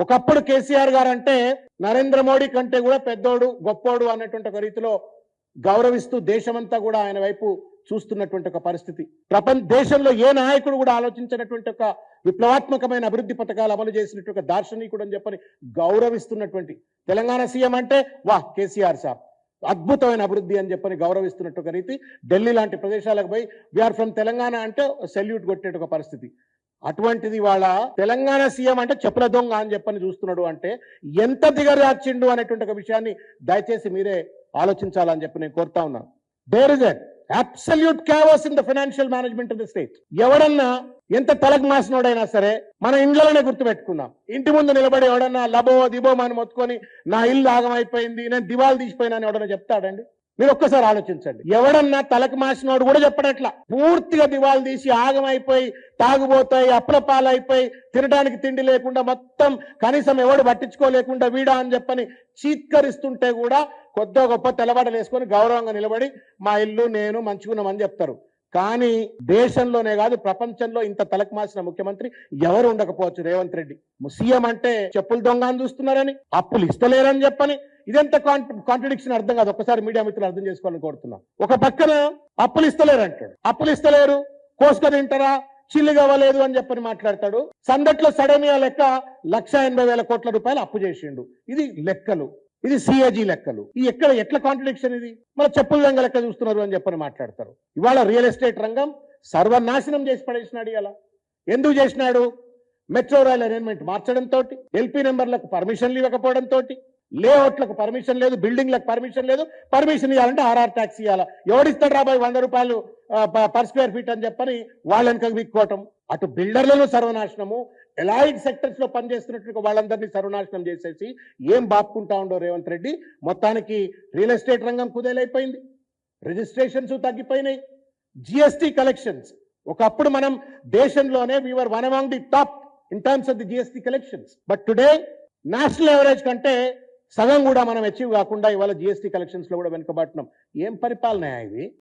ఒకప్పుడు కేసీఆర్ గారు అంటే నరేంద్ర మోడీ కంటే కూడా పెద్దోడు గొప్పోడు అన్నటువంటి ఒక రీతిలో గౌరవిస్తూ దేశమంతా కూడా ఆయన వైపు చూస్తున్నటువంటి ఒక పరిస్థితి. దేశంలో ఏ నాయకుడు కూడా ఆలోచించినటువంటి ఒక విప్లవాత్మకమైన అభివృద్ధి పథకాలు అమలు చేసినట్టు ఒక దార్శనికుడు అని చెప్పని గౌరవిస్తున్నటువంటి తెలంగాణ సీఎం అంటే వాహ్ కేసీఆర్ సాబ్ అద్భుతమైన అభివృద్ధి అని చెప్పని గౌరవిస్తున్నట్టు ఒక రీతి. ఢిల్లీ లాంటి ప్రదేశాలకు పోయి వీఆర్ ఫ్రమ్ తెలంగాణ అంటే సెల్యూట్ కొట్టే ఒక పరిస్థితి. అటువంటిది వాళ్ళ తెలంగాణ సీఎం అంటే చెప్పుల దొంగ అని చెప్పని చూస్తున్నాడు అంటే ఎంత దిగజార్చిండు అనేటువంటి ఒక విషయాన్ని దయచేసి మీరే ఆలోచించాలని చెప్పి నేను కోరుతా ఉన్నాను. There is an absolute chaos in the financial management of the state. ఎవడన్నా ఎంత తలకు మాసినోడైనా సరే మన ఇండ్లలోనే గుర్తుపెట్టుకున్నాం. ఇంటి ముందు నిలబడి ఎవడన్నా లబో దిబో అని మొత్తుకొని నా ఇల్లు ఆగమైపోయింది నేను దివాలు తీసిపోయినా అని ఎవడన్నా చెప్తాడండి? మీరు ఒక్కసారి ఆలోచించండి. ఎవడన్నా తలకు మాసినోడు కూడా చెప్పడట్లా. పూర్తిగా దివాలు తీసి ఆగమైపోయి తాగుబోతాయి అప్పుల పాలైపోయి తినడానికి తిండి లేకుండా మొత్తం కనీసం ఎవడు పట్టించుకోలేకుండా వీడా అని చెప్పని చీత్కరిస్తుంటే కూడా కొద్ది గొప్ప తెల్లబడలు వేసుకొని గౌరవంగా నిలబడి మా ఇల్లు నేను మంచుకున్నామని చెప్తారు. కానీ దేశంలోనే కాదు ప్రపంచంలో ఇంత తలకు మాసిన ముఖ్యమంత్రి ఎవరు ఉండకపోవచ్చు. రేవంత్ రెడ్డి సీఎం అంటే చెప్పులు దొంగ అని చూస్తున్నారని, అప్పులు ఇస్తలేరని చెప్పని, ఇదెంత కాంట్రడిక్షన్ అర్థం కాదు. ఒక్కసారి మీడియా మిత్రులు అర్థం చేసుకోవాలని కోరుతున్నాం. ఒక పక్కన అప్పులు ఇస్తలేరు అంటాడు, అప్పులు ఇస్తలేరు కోసుకొని తింటారా చిల్లు కావలేదు అని చెప్పని మాట్లాడతాడు. సందట్లో సడమియా లెక్క 1,80,000 కోట్ల రూపాయలు అప్పు చేసిండు. ఇది లెక్కలు, ఇది సిఏజీ లెక్కలు. ఈ ఎట్లా కాంట్రడిక్షన్ ఇది? మన చెప్పుల రంగ లెక్క చూస్తున్నారు అని చెప్పని మాట్లాడతారు. ఇవాళ రియల్ ఎస్టేట్ రంగం సర్వనాశనం చేసి పడేసినాడు. ఇలా ఎందుకు చేసినాడు? మెట్రో రైల్ అరేంజ్మెంట్ మార్చడంతో, ఎల్పీ నెంబర్లకు పర్మిషన్లు ఇవ్వకపోవడంతో, లేఅవుట్లకు పర్మిషన్ లేదు, బిల్డింగ్లకు పర్మిషన్ లేదు. పర్మిషన్ ఇవ్వాలంటే ఆర్ఆర్ ట్యాక్స్ ఇవ్వాలా. ఎవడిస్తాడు రాబాయ్ 100 రూపాయలు పర్ స్క్వేర్ ఫీట్ అని చెప్పని వాళ్ళని విక్కోవటం. అటు బిల్డర్లను సర్వనాశనము, ఎలైడ్ సెక్టర్స్ లో పనిచేస్తున్నట్టు వాళ్ళందరినీ సర్వనాశనం చేసేసి ఏం బాపుకుంటా ఉండో రేవంత్ రెడ్డి. మొత్తానికి రియల్ ఎస్టేట్ రంగం కుదేలైపోయింది, రిజిస్ట్రేషన్స్ తగ్గిపోయినాయి, జిఎస్టీ కలెక్షన్స్. ఒకప్పుడు మనం దేశంలోనే we are one among the top in terms of the GST collections. But today national average కంటే సగం కూడా మనం అచీవ్ కాకుండా ఇవాళ జిఎస్టీ కలెక్షన్స్ లో కూడా వెనుకబడుతున్నాం. ఏం పరిపాలన ఇది?